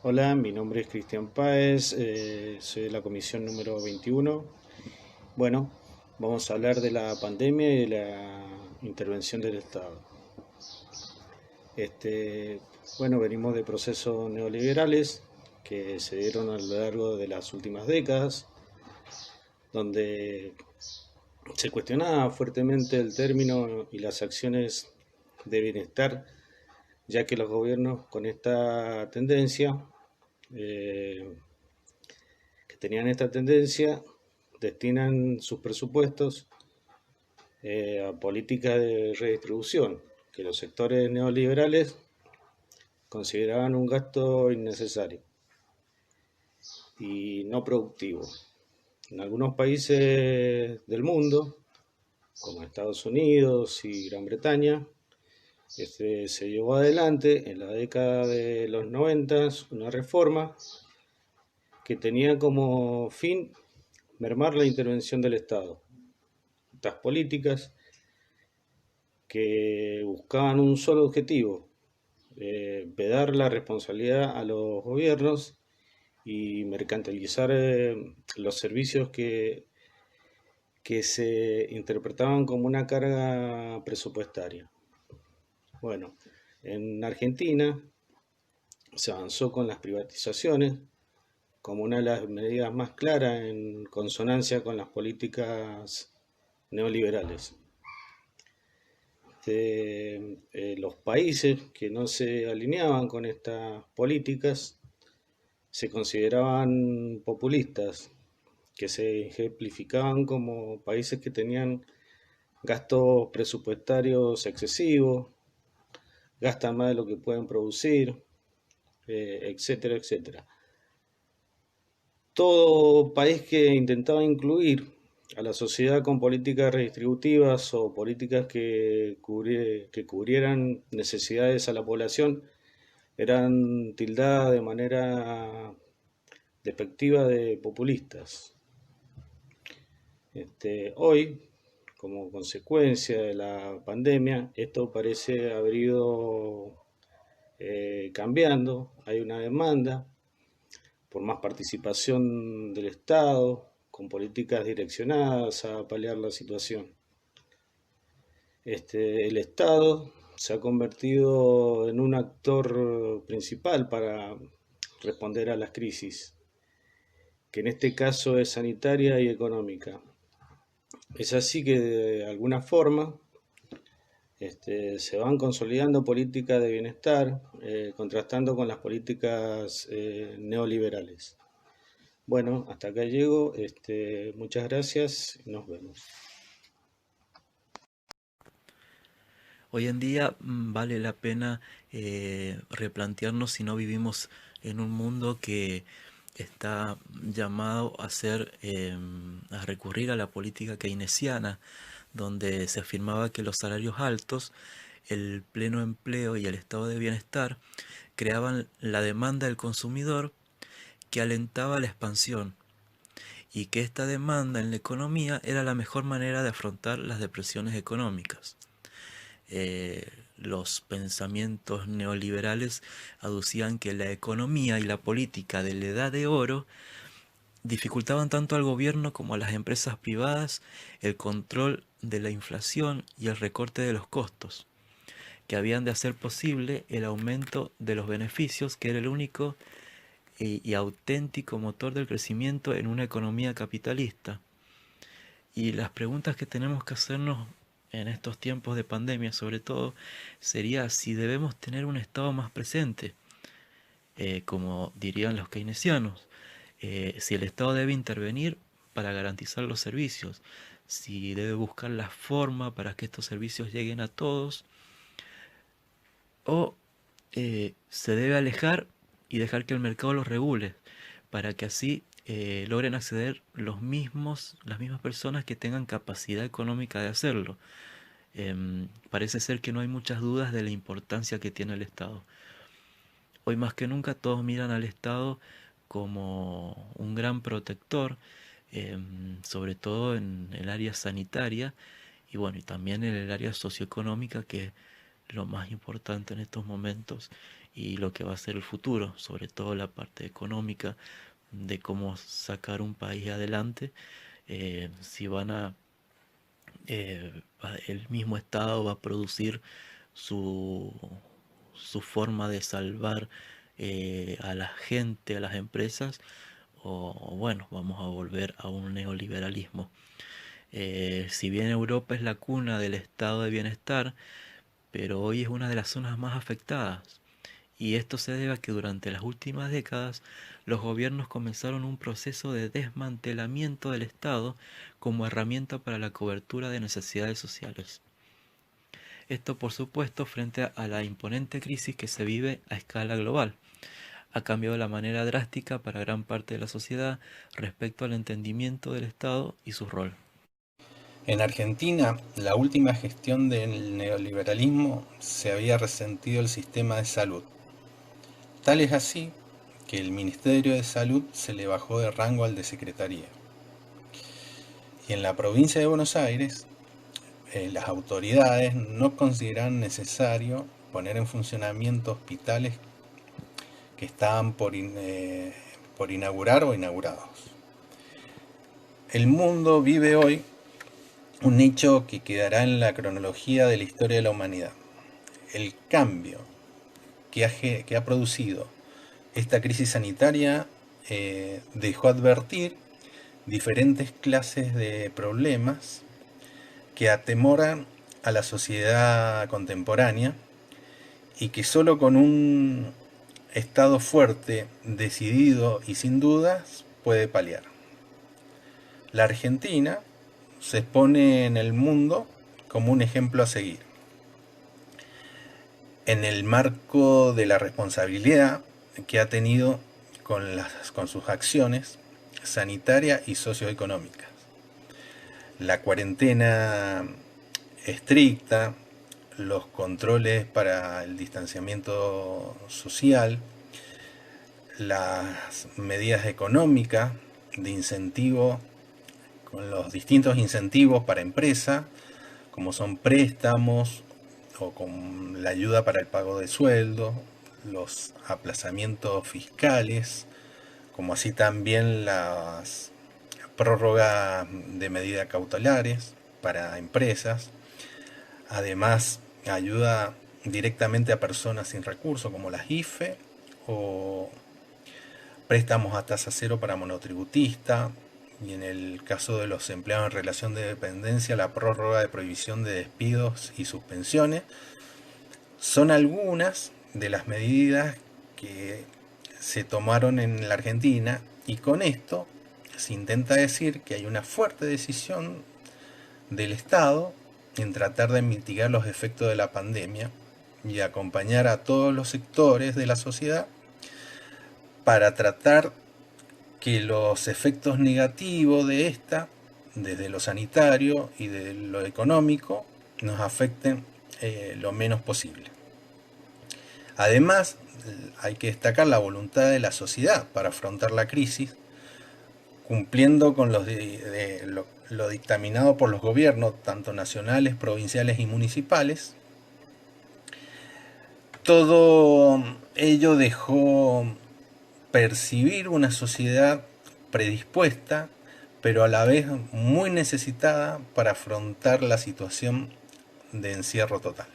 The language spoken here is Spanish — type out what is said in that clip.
Hola, mi nombre es Cristian Páez, soy de la comisión número 21. Bueno, vamos a hablar de la pandemia y de la intervención del Estado. Este, Venimos de procesos neoliberales que se dieron a lo largo de las últimas décadas, donde se cuestionaba fuertemente el término y las acciones de bienestar, ya que los gobiernos con esta tendencia eh, que tenían esta tendencia destinan sus presupuestos a políticas de redistribución, que los sectores neoliberales consideraban un gasto innecesario y no productivo. En algunos países del mundo, como Estados Unidos y Gran Bretaña, se llevó adelante en la década de los 90 una reforma que tenía como fin mermar la intervención del Estado. Estas políticas que buscaban un solo objetivo, vedar la responsabilidad a los gobiernos y mercantilizar los servicios que se interpretaban como una carga presupuestaria. Bueno, en Argentina se avanzó con las privatizaciones como una de las medidas más claras en consonancia con las políticas neoliberales. Los países que no se alineaban con estas políticas se consideraban populistas, que se ejemplificaban como países que tenían gastos presupuestarios excesivos, gastan más de lo que pueden producir, etcétera, etcétera. Todo país que intentaba incluir a la sociedad con políticas redistributivas o políticas que cubrieran necesidades a la población eran tildadas de manera despectiva de populistas. Hoy, como consecuencia de la pandemia, esto parece haber ido cambiando. Hay una demanda por más participación del Estado, con políticas direccionadas a paliar la situación. El Estado se ha convertido en un actor principal para responder a las crisis, que en este caso es sanitaria y económica. Es así que de alguna forma se van consolidando políticas de bienestar, contrastando con las políticas neoliberales. Bueno, hasta acá llego. Muchas gracias y nos vemos. Hoy en día vale la pena replantearnos si no vivimos en un mundo que está llamado a a recurrir a la política keynesiana, donde se afirmaba que los salarios altos, el pleno empleo y el estado de bienestar creaban la demanda del consumidor que alentaba la expansión y que esta demanda en la economía era la mejor manera de afrontar las depresiones económicas. Los pensamientos neoliberales aducían que la economía y la política de la edad de oro dificultaban tanto al gobierno como a las empresas privadas el control de la inflación y el recorte de los costos, que habían de hacer posible el aumento de los beneficios, que era el único y auténtico motor del crecimiento en una economía capitalista. Y las preguntas que tenemos que hacernos en estos tiempos de pandemia, sobre todo, sería si debemos tener un Estado más presente, como dirían los keynesianos, si el Estado debe intervenir para garantizar los servicios, si debe buscar la forma para que estos servicios lleguen a todos, o se debe alejar y dejar que el mercado los regule, para que así logren acceder las mismas personas que tengan capacidad económica de hacerlo. Parece ser que no hay muchas dudas de la importancia que tiene el Estado. Hoy más que nunca todos miran al Estado como un gran protector, sobre todo en el área sanitaria y bueno, y también en el área socioeconómica, que lo más importante en estos momentos y lo que va a ser el futuro, sobre todo la parte económica de cómo sacar un país adelante. Si van a el mismo Estado va a producir su, su forma de salvar a la gente, a las empresas, o bueno, vamos a volver a un neoliberalismo. Si bien Europa es la cuna del estado de bienestar, pero hoy es una de las zonas más afectadas. Y esto se debe a que durante las últimas décadas los gobiernos comenzaron un proceso de desmantelamiento del Estado como herramienta para la cobertura de necesidades sociales. Esto, por supuesto, frente a la imponente crisis que se vive a escala global. Ha cambiado la manera drástica para gran parte de la sociedad respecto al entendimiento del Estado y su rol. En Argentina, la última gestión del neoliberalismo se había resentido el sistema de salud. Tal es así que el Ministerio de Salud se le bajó de rango al de Secretaría. Y en la provincia de Buenos Aires, las autoridades no consideraron necesario poner en funcionamiento hospitales que estaban por inaugurar o inaugurados. El mundo vive hoy un hecho que quedará en la cronología de la historia de la humanidad. El cambio que ha producido esta crisis sanitaria dejó advertir diferentes clases de problemas que atemoran a la sociedad contemporánea y que solo con un Estado fuerte, decidido y sin dudas puede paliar. La Argentina se expone en el mundo como un ejemplo a seguir. En el marco de la responsabilidad que ha tenido con sus acciones sanitarias y socioeconómicas. La cuarentena estricta, los controles para el distanciamiento social, las medidas económicas de incentivo, con los distintos incentivos para empresa, como son préstamos o con la ayuda para el pago de sueldo, los aplazamientos fiscales, como así también las prórrogas de medidas cautelares para empresas. Además, ayuda directamente a personas sin recursos, como las IFE, o préstamos a tasa cero para monotributista, y en el caso de los empleados en relación de dependencia, la prórroga de prohibición de despidos y suspensiones. Son algunas de las medidas que se tomaron en la Argentina, y con esto se intenta decir que hay una fuerte decisión del Estado en tratar de mitigar los efectos de la pandemia y acompañar a todos los sectores de la sociedad para tratar que los efectos negativos de esta, desde lo sanitario y de lo económico, nos afecten lo menos posible. Además, hay que destacar la voluntad de la sociedad para afrontar la crisis, cumpliendo con lo dictaminado por los gobiernos, tanto nacionales, provinciales y municipales. Todo ello dejó percibir una sociedad predispuesta, pero a la vez muy necesitada para afrontar la situación de encierro total.